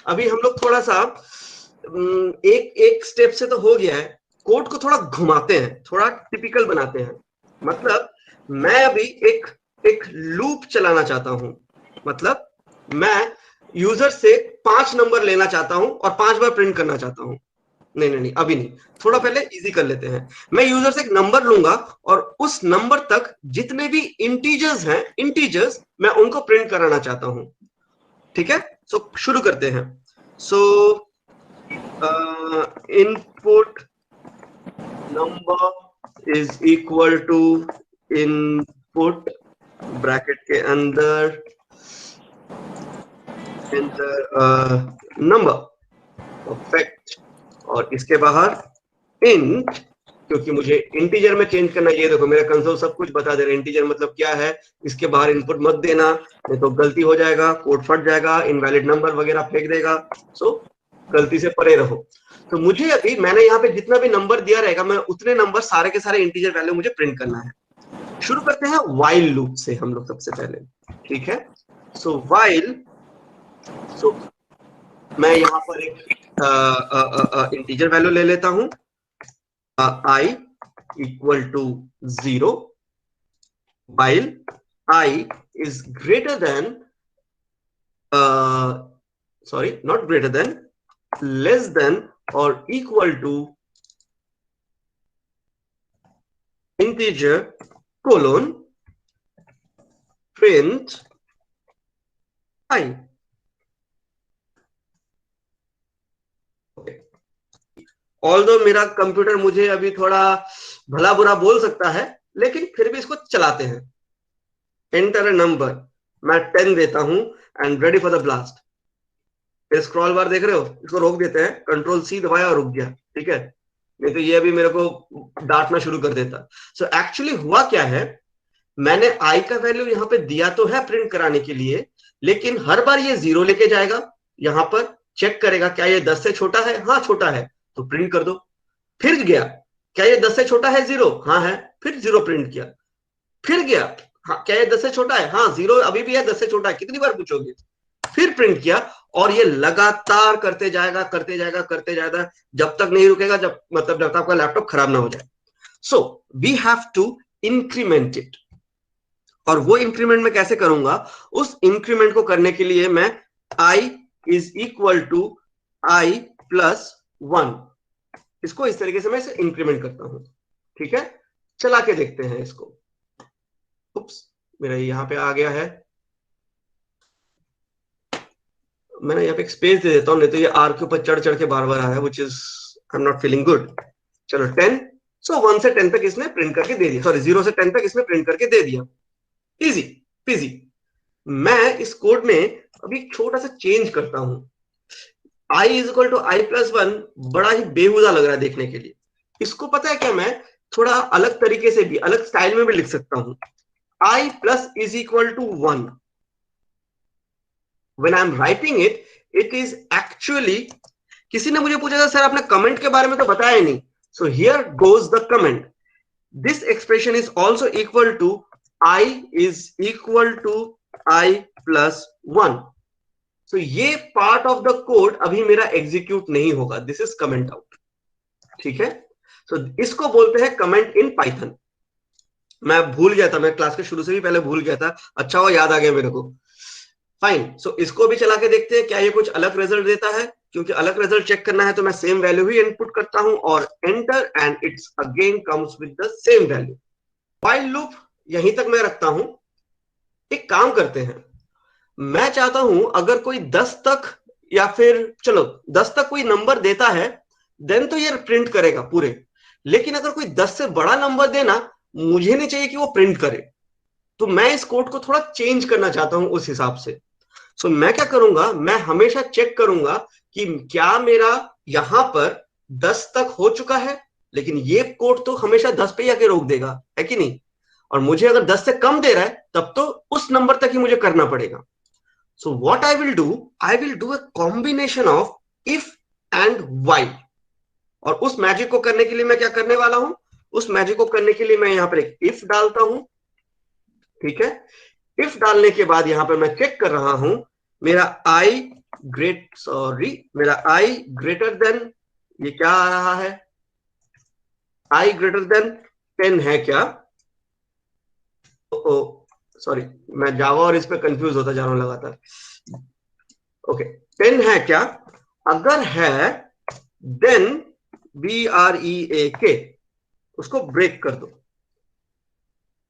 अभी हम लोग थोड़ा सा एक एक स्टेप से तो हो गया है, कोड को थोड़ा घुमाते हैं, थोड़ा टिपिकल बनाते हैं। मतलब मैं अभी एक एक लूप चलाना चाहता हूं। मतलब मैं यूजर से 5 नंबर लेना चाहता हूं और 5 बार प्रिंट करना चाहता हूं। नहीं नहीं नहीं, अभी नहीं, थोड़ा पहले इजी कर लेते हैं। मैं यूजर से एक नंबर लूंगा और उस नंबर तक जितने भी इंटीजर्स हैं, इंटीजर्स मैं उनको प्रिंट कराना चाहता हूं। ठीक है, सो शुरू करते हैं। So input number is equal to input bracket के अंदर नंबर, परफेक्ट। और इसके बाहर इंट, क्योंकि मुझे इंटीजर में चेंज करना, ये देखो मेरा कंसोल सब कुछ बता दे रहा है इंटीजर मतलब क्या है। इसके बाहर इनपुट मत देना, नहीं तो गलती हो जाएगा, कोड फट जाएगा, इनवैलिड नंबर वगैरह फेंक देगा। सो गलती से परे रहो। तो मुझे अभी मैंने यहाँ पे जितना भी नंबर दिया रहेगा, मैं उतने नंबर सारे के सारे इंटीजर वैल्यू मुझे प्रिंट करना है। शुरू करते हैं व्हाइल लूप से हम लोग सबसे पहले। ठीक है, सो व्हाइल, सो मैं यहाँ पर एक इंटीजर वैल्यू ले लेता हूं, i equal to 0 while I is greater than sorry, not greater than, less than or equal to integer colon print I। Although मेरा कंप्यूटर मुझे अभी थोड़ा भला बुरा बोल सकता है, लेकिन फिर भी इसको चलाते हैं। एंटर अ नंबर, मैं 10 देता हूं and ready for the blast. Scroll बार देख रहे हो, इसको रोक देते हैं, कंट्रोल सी दबाया और रुक गया। ठीक है, नहीं तो ये अभी मेरे को डांटना शुरू कर देता। सो एक्चुअली हुआ क्या है, मैंने आई का वैल्यू यहाँ पे दिया तो है प्रिंट कराने के लिए, लेकिन हर बार ये 0 लेके जाएगा, यहाँ पर चेक करेगा क्या ये 10 से छोटा है, हाँ छोटा है तो प्रिंट कर दो। फिर गया, क्या ये 10 से छोटा है 0, हाँ है, फिर 0 प्रिंट किया। फिर गया, हाँ क्या ये 10 से छोटा है, हाँ 0 अभी भी है, 10 से छोटा है, कितनी बार पूछोगे। फिर प्रिंट किया, और ये लगातार करते जाएगा करते जाएगा करते जाएगा, जब तक नहीं रुकेगा, जब मतलब जब तक आपका लैपटॉप खराब ना हो जाए। So we have to increment it. और वो इंक्रीमेंट मैं कैसे करूंगा, उस इंक्रीमेंट को करने के लिए मैं i is equal to i plus 1, इसको इस तरीके से मैं इसे इंक्रीमेंट करता हूं। ठीक है, चला के देखते हैं इसको। उप्स, मेरा यहां पे आ गया है, मैंने यहाँ पे एक स्पेस दे देता हूँ, नहीं तो ये आर के ऊपर चढ़ चढ़ के बार बार आया, which is I am not feeling good. चलो 10, सो 1 से 10 तक इसने प्रिंट करके दे दिया, सॉरी 0 से 10 तक इसने प्रिंट करके दे दिया। Easy PG. मैं इस कोड में अभी छोटा सा चेंज करता हूं। i is equal to I plus 1 बड़ा ही बेहुदा लग रहा है देखने के लिए। इसको पता है क्या, मैं थोड़ा अलग तरीके से भी, अलग स्टाइल में भी लिख सकता हूं। i plus is equal to 1, when I'm writing it, it is actually, किसी ने मुझे पूछा था सर आपने कमेंट के बारे में तो बताया ही नहीं। So here goes the comment. This expression is also equal to I is equal to I plus 1. So ये part of the code अभी मेरा execute नहीं होगा। This is comment out. ठीक है, so इसको बोलते हैं comment in Python. मैं भूल गया था, मैं क्लास के शुरू से भी पहले भूल गया था, अच्छा हुआ याद आ गया मेरे को। फाइन, सो इसको भी चला के देखते हैं क्या ये कुछ अलग रिजल्ट देता है। क्योंकि अलग रिजल्ट चेक करना है तो मैं सेम वैल्यू ही इनपुट करता हूं और enter, and it's again comes with the same value. While loop यहीं तक मैं रखता हूं। एक काम करते हैं, मैं चाहता हूं अगर कोई 10 तक, या फिर चलो 10 तक कोई नंबर देता है, देन तो ये प्रिंट करेगा पूरे। लेकिन अगर कोई 10 से बड़ा नंबर देना, मुझे नहीं चाहिए कि वो प्रिंट करे। तो मैं इस कोड को थोड़ा चेंज करना चाहता हूं उस हिसाब से। सो मैं क्या करूंगा, मैं हमेशा चेक करूंगा कि क्या मेरा यहां पर 10 तक हो चुका है। लेकिन ये कोड तो हमेशा 10 पे ही आके रोक देगा, है कि नहीं। और मुझे अगर 10 से कम दे रहा है तब तो उस नंबर तक ही मुझे करना पड़ेगा। So what I will do a combination of if and while. और उस मैजिक को करने के लिए मैं क्या करने वाला हूं, उस मैजिक को करने के लिए मैं यहाँ पर एक इफ डालता हूं, ठीक है। इफ डालने के बाद यहां पर मैं चेक कर रहा हूं मेरा मेरा आई ग्रेटर देन, ये क्या आ रहा है, आई ग्रेटर देन 10 है क्या? सॉरी, मैं जावा और इस पे कंफ्यूज होता जा रहा हूं लगातार। ओके, 10 है क्या? अगर है देन BREAK उसको ब्रेक कर दो,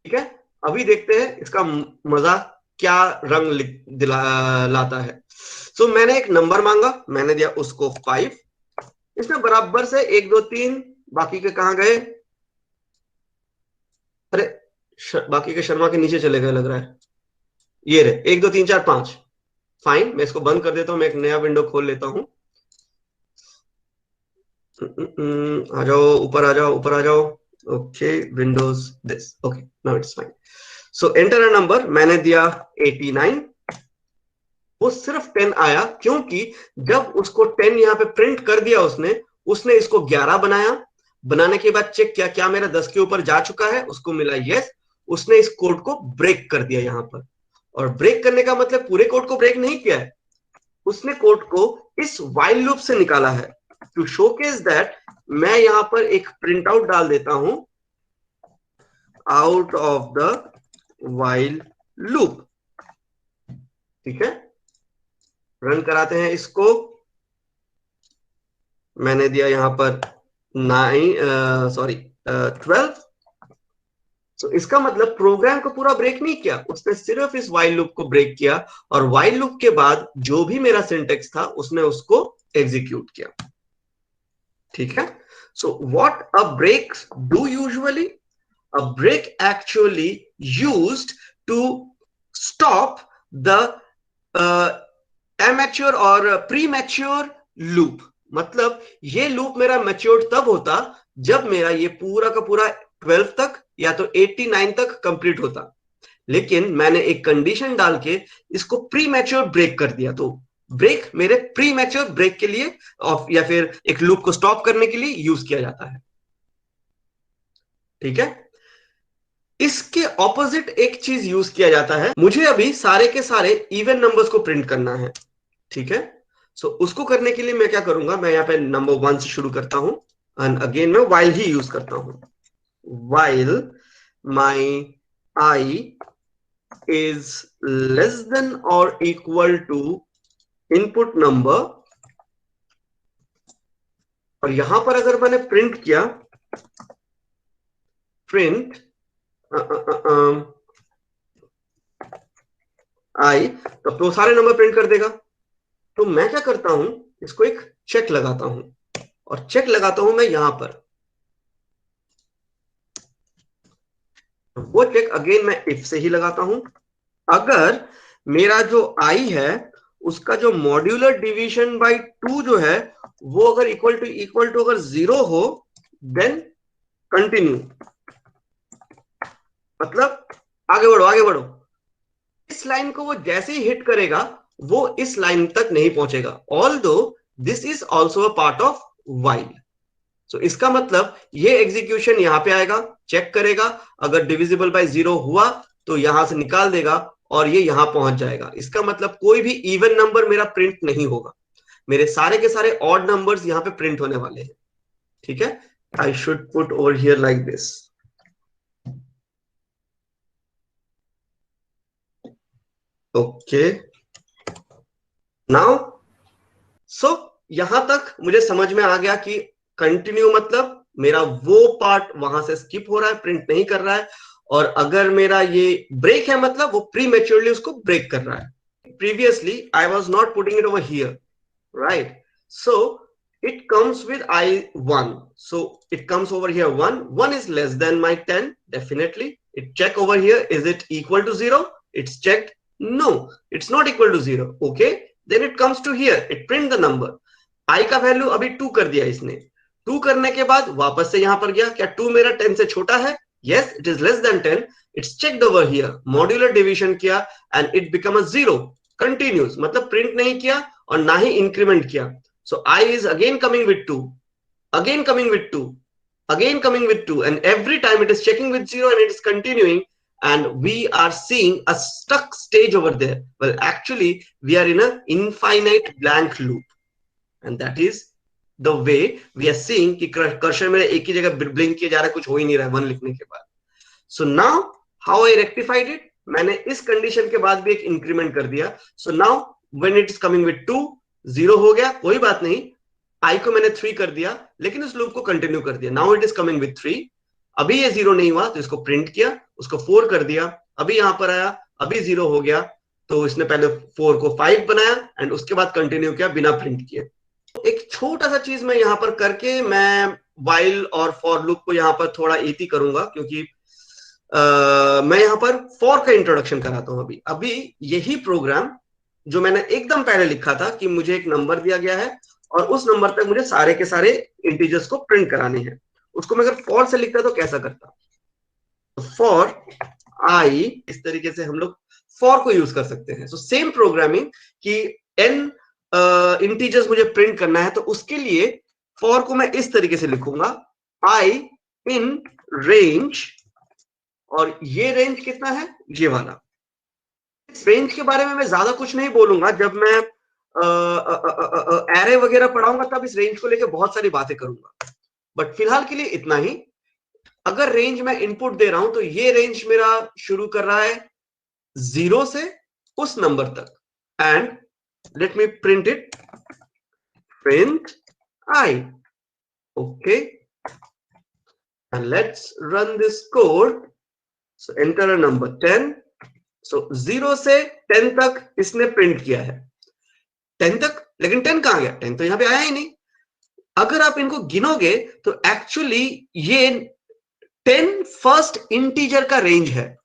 ठीक है। अभी देखते हैं इसका मजा क्या रंग लाता है। सो मैंने एक नंबर मांगा, मैंने दिया उसको 5, इसमें बराबर से 1 2 3, बाकी के कहां गए? अरे बाकी के शर्मा के नीचे चले गए लग रहा है। ये रहे 1 2 3 4 5। फाइन, मैं इसको बंद कर देता हूं, मैं एक नया विंडो खोल लेता हूं। आ जाओ ऊपर, आ जाओ ऊपर, आ जाओ। Okay, Windows this, okay now it's fine. So enter a number, मैंने दिया 89। वो सिर्फ 10 आया क्योंकि जब उसको 10 यहां पे प्रिंट कर दिया उसने उसने इसको 11 बनाया। बनाने के बाद चेक किया क्या मेरा 10 के ऊपर जा चुका है, उसको मिला यस। उसने इस कोड को ब्रेक कर दिया यहां पर। और ब्रेक करने का मतलब पूरे कोड को ब्रेक नहीं किया है, उसने कोड को इस व्हाइल लूप से निकाला है। टू शोकेस दैट मैं यहां पर एक प्रिंट आउट डाल देता हूं, out of the while loop, ठीक है। रन कराते हैं इसको। मैंने दिया यहां पर 12। तो इसका मतलब प्रोग्राम को पूरा ब्रेक नहीं किया, उसने सिर्फ इस व्हाइल लूप को ब्रेक किया। और व्हाइल लूप के बाद जो भी मेरा सिंटेक्स था उसने उसको एग्जीक्यूट किया, ठीक है। So what a break do usually, a break actually used to stop the amateur और प्री मैच्योर लूप। मतलब ये लूप मेरा मैच्योर्ड तब होता जब मेरा ये पूरा का पूरा 12 तक या तो 89 तक कंप्लीट होता। लेकिन मैंने एक कंडीशन डाल के इसको प्री मैच्योर ब्रेक कर दिया। तो ब्रेक मेरे प्री मैच्योर ब्रेक के लिए या फिर एक लूप को स्टॉप करने के लिए यूज किया जाता है, ठीक है। इसके ऑपोजिट एक चीज यूज किया जाता है, मुझे अभी सारे के सारे इवन नंबर्स को प्रिंट करना है, ठीक है। सो उसको करने के लिए मैं क्या करूंगा, मैं यहाँ पे नंबर 1 से शुरू करता हूं एंड अगेन मैं while ही यूज करता हूं। while my I is less than or equal to input number, और यहां पर अगर मैंने प्रिंट किया प्रिंट I, तब तो सारे नंबर प्रिंट कर देगा। तो मैं क्या करता हूं, इसको एक चेक लगाता हूं, और चेक लगाता हूं मैं यहां पर। वो चेक अगेन मैं इफ से ही लगाता हूं। अगर मेरा जो आई है उसका जो मॉड्यूलर डिवीजन बाय 2 जो है वो अगर इक्वल टू अगर 0 हो देन कंटिन्यू, मतलब आगे बढ़ो आगे बढ़ो। इस लाइन को वो जैसे ही हिट करेगा वो इस लाइन तक नहीं पहुंचेगा, although this is also a part of while. So इसका मतलब ये एग्जीक्यूशन यहां पे आएगा, चेक करेगा, अगर डिविजिबल बाय 0 हुआ तो यहां से निकाल देगा और ये यहां पहुंच जाएगा। इसका मतलब कोई भी इवन नंबर मेरा प्रिंट नहीं होगा, मेरे सारे के सारे ऑड नंबर्स यहां पे प्रिंट होने वाले हैं, ठीक है। I should put over here like this, okay now. So यहां तक मुझे समझ में आ गया कि कंटिन्यू मतलब मेरा वो पार्ट वहां से स्किप हो रहा है, प्रिंट नहीं कर रहा है। और अगर मेरा ये ब्रेक है मतलब वो प्री मैच्योरली उसको ब्रेक कर रहा है। Previously I was not putting it over here, right. So it comes with I1, so it comes over here 1 is less than my 10, definitely. It check over here, is it equal to 0? It's checked, no, it's not equal to 0, okay. Then it comes to here, it print the number। I का value अभी 2 कर दिया इसने, 2 करने के बाद वापस से यहां पर गया, क्या 2 मेरा 10 से छोटा है? yes, it is less than 10। it's checked over here, modular division किया and it become a 0, continuous मतलब प्रिंट नहीं किया और ना ही इंक्रीमेंट किया। So I is again coming with 2, again coming with 2, again coming with 2, and every time it is checking with 0 and it is continuing, and we are seeing a stuck stage over there. Well, actually we are in a infinite blank loop, and that is the way we are seeing कि cursor मेरे एक ही जगह blink किया जा रहा है, कुछ हो ही नहीं रहा है 1 लिखने के बाद. So now how I rectified it, मैंने इस कंडीशन के बाद भी एक इंक्रीमेंट कर दिया. So now when it is coming with 2, 0 हो गया, कोई बात नहीं, I को मैंने 3 कर दिया, लेकिन उस लूप को कंटिन्यू कर दिया. Now it is coming with 3, अभी ये 0 नहीं हुआ तो इसको प्रिंट किया, उसको 4 कर दिया, अभी यहां पर आया, अभी 0 हो गया, तो इसने पहले 4 को 5 बनाया एंड उसके बाद कंटिन्यू किया बिना प्रिंट किए. एक छोटा सा चीज मैं यहां पर करके मैं वाइल और फॉर लूप को यहां पर थोड़ा इजी करूंगा, क्योंकि मैं यहां पर फॉर का इंट्रोडक्शन कराता हूं. अभी यही प्रोग्राम जो मैंने एकदम पहले लिखा था कि मुझे एक नंबर दिया गया है और उस नंबर तक मुझे सारे के सारे इंटीजर्स को प्रिंट कराने हैं, उसको मैं अगर फॉर से लिखता तो कैसा करता. फॉर आई, इस तरीके से हम लोग फॉर को यूज कर सकते हैं. सो सेम प्रोग्रामिंग कि n इंटीजर्स मुझे प्रिंट करना है, तो उसके लिए फॉर को मैं इस तरीके से लिखूंगा, आई इन रेंज, और ये रेंज कितना है, ये वाला. इस रेंज के बारे में मैं ज्यादा कुछ नहीं बोलूंगा, जब मैं एरे वगैरह पढ़ाऊंगा तब इस रेंज को लेकर बहुत सारी बातें करूंगा, बट फिलहाल के लिए इतना ही. अगर रेंज में इनपुट दे रहा हूं तो ये रेंज मेरा शुरू कर रहा है 0 से उस नंबर तक, and let me print it, print I. Okay, and let's run this code. So enter a number 10. सो 0 से 10 तक इसने प्रिंट किया है, 10 तक, लेकिन 10 कहां गया, 10 तो यहां पे आया ही नहीं. अगर आप इनको गिनोगे तो एक्चुअली ये 10 फर्स्ट इंटीजर का रेंज है.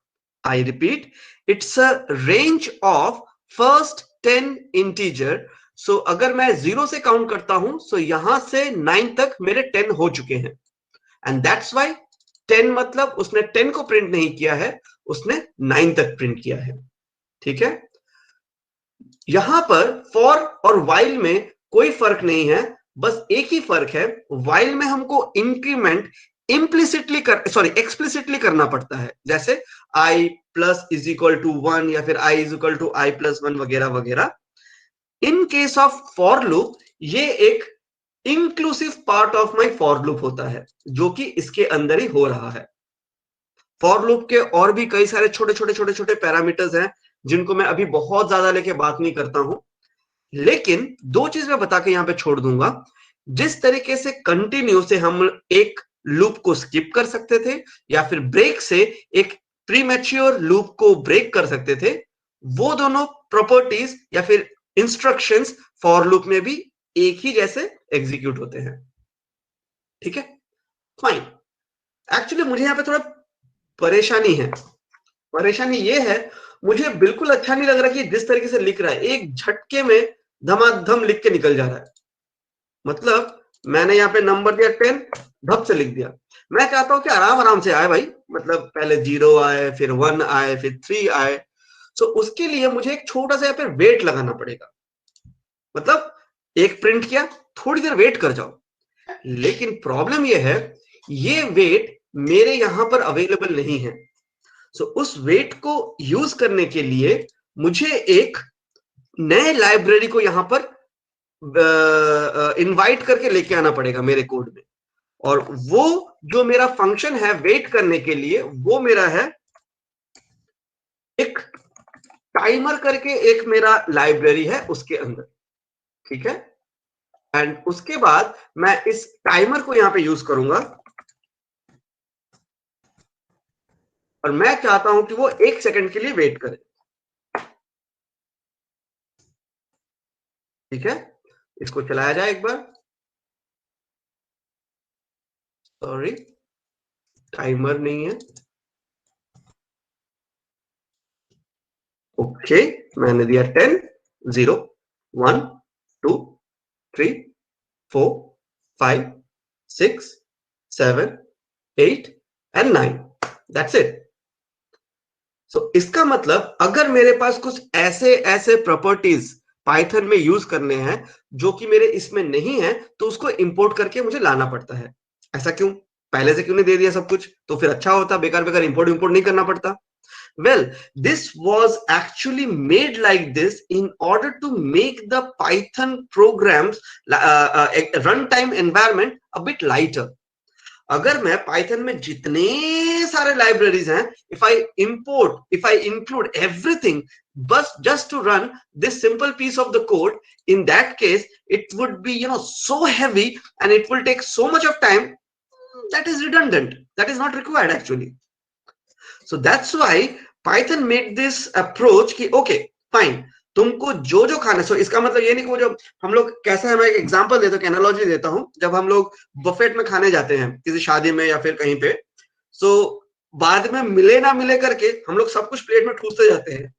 I repeat, it's a range of first 10 integer. So अगर मैं 0 से काउंट करता हूं, सो यहां से 9 तक मेरे 10 हो चुके हैं, एंड दैट्स व्हाई 10 मतलब उसने 10 को प्रिंट नहीं किया है, उसने 9 तक प्रिंट किया है. ठीक है, यहां पर फॉर और वाइल में कोई फर्क नहीं है, बस एक ही फर्क है, वाइल में हमको इंक्रीमेंट एक्सप्लिसिटली करना पड़ता है, जैसे i plus is equal to 1 या फिर i is equal to i plus 1 वगैरह वगैरह. In case of for loop ये एक inclusive part of my for loop होता है, जो कि इसके अंदर ही हो रहा है. फॉर लूप के और भी कई सारे छोटे छोटे छोटे छोटे पैरामीटर्स हैं जिनको मैं अभी बहुत ज्यादा लेके बात नहीं करता हूं, लेकिन दो चीज मैं बता के यहां पे छोड़ दूंगा. जिस तरीके से कंटिन्यू से हम एक लूप को स्किप कर सकते थे, या फिर ब्रेक से एक प्रीमैच्योर लूप को ब्रेक कर सकते थे, वो दोनों प्रॉपर्टीज या फिर इंस्ट्रक्शंस फॉर लूप में भी एक ही जैसे एग्जीक्यूट होते हैं. ठीक है, फाइन. एक्चुअली मुझे यहां पे थोड़ा परेशानी है. परेशानी ये है, मुझे बिल्कुल अच्छा नहीं लग रहा कि जिस तरीके से लिख रहा है, एक झटके में धमाधम लिख के निकल जा रहा है. मतलब मैंने यहाँ पे नंबर दिया 10, धप से लिख दिया. मैं चाहता हूं कि आराम आराम से आए भाई, मतलब पहले 0 आए, फिर 1 आए, फिर 3 आए. सो उसके लिए मुझे एक छोटा सा यहाँ पे वेट लगाना पड़ेगा. मतलब एक प्रिंट किया, थोड़ी देर वेट कर जाओ. लेकिन प्रॉब्लम यह है, ये वेट मेरे यहां पर अवेलेबल नहीं है. सो उस वेट को यूज करने के लिए मुझे एक नए लाइब्रेरी को यहां पर इनवाइट करके लेके आना पड़ेगा मेरे कोड में. और वो जो मेरा फंक्शन है वेट करने के लिए, वो मेरा है एक टाइमर करके एक मेरा लाइब्रेरी है उसके अंदर. ठीक है, एंड उसके बाद मैं इस टाइमर को यहां पे यूज करूंगा, और मैं चाहता हूं कि वो 1 सेकंड के लिए वेट करे. ठीक है, इसको चलाया जाए एक बार. सॉरी, टाइमर नहीं है. ओके, मैंने दिया 10, 0, 1, 2, 3, 4, 5, 6, 7, 8 एंड 9. That's it. सो इसका मतलब अगर मेरे पास कुछ ऐसे ऐसे प्रॉपर्टीज पाइथन में यूज करने हैं जो कि मेरे इसमें नहीं है, तो उसको इंपोर्ट करके मुझे लाना पड़ता है. ऐसा क्यों? पहले से क्यों नहीं दे दिया सब कुछ, तो फिर अच्छा होता, बेकार बेकार इंपोर्ट नहीं करना पड़ता. Well, this was actually made like this in order to make the Python programs runtime environment a bit lighter. अगर मैं Python में जितने सारे libraries हैं, if I include everything, but just to run this simple piece of the code, in that case, it would be, so heavy and it will take so much of time that is redundant. That is not required actually. So that's why Python made this approach कि okay fine, तुमको जो जो खाना, सो इसका मतलब ये नहीं कि वो जो हम लोग कैसा है, मैं एक एग्जांपल देता हूँ, एनालॉजी देता हूँ. जब हम लोग बफेट में खाने जाते हैं किसी शादी में या फिर कहीं पे, सो बाद में मिले ना मिले करके हम लोग सब कुछ प्लेट में ठूसते जाते हैं.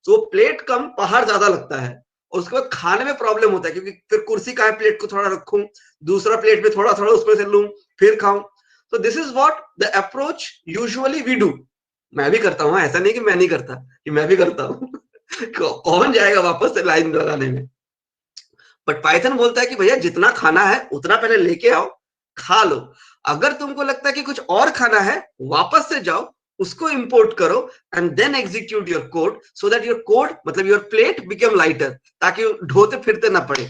तो प्लेट कम, पहाड़ ज्यादा लगता है, और उसके बाद खाने में प्रॉब्लम होता है, क्योंकि फिर कुर्सी का है, प्लेट को थोड़ा रखूं, दूसरा प्लेट में थोड़ा थोड़ा उसमें से लूं, फिर खाऊं. तो this is what the approach usually we do. मैं भी करता हूँ, ऐसा नहीं कि मैं नहीं करता, कि मैं भी करता हूँ. कौन जाएगा वापस से लाइन लगाने में. बट पाइथन बोलता है कि भैया जितना खाना है उतना पहले लेके आओ, खा लो. अगर तुमको लगता है कि कुछ और खाना है, वापस से जाओ, उसको इंपोर्ट करो and then execute your code, so that your code मतलब योर प्लेट बिकम लाइटर, ताकि ढोते फिरते ना पड़े.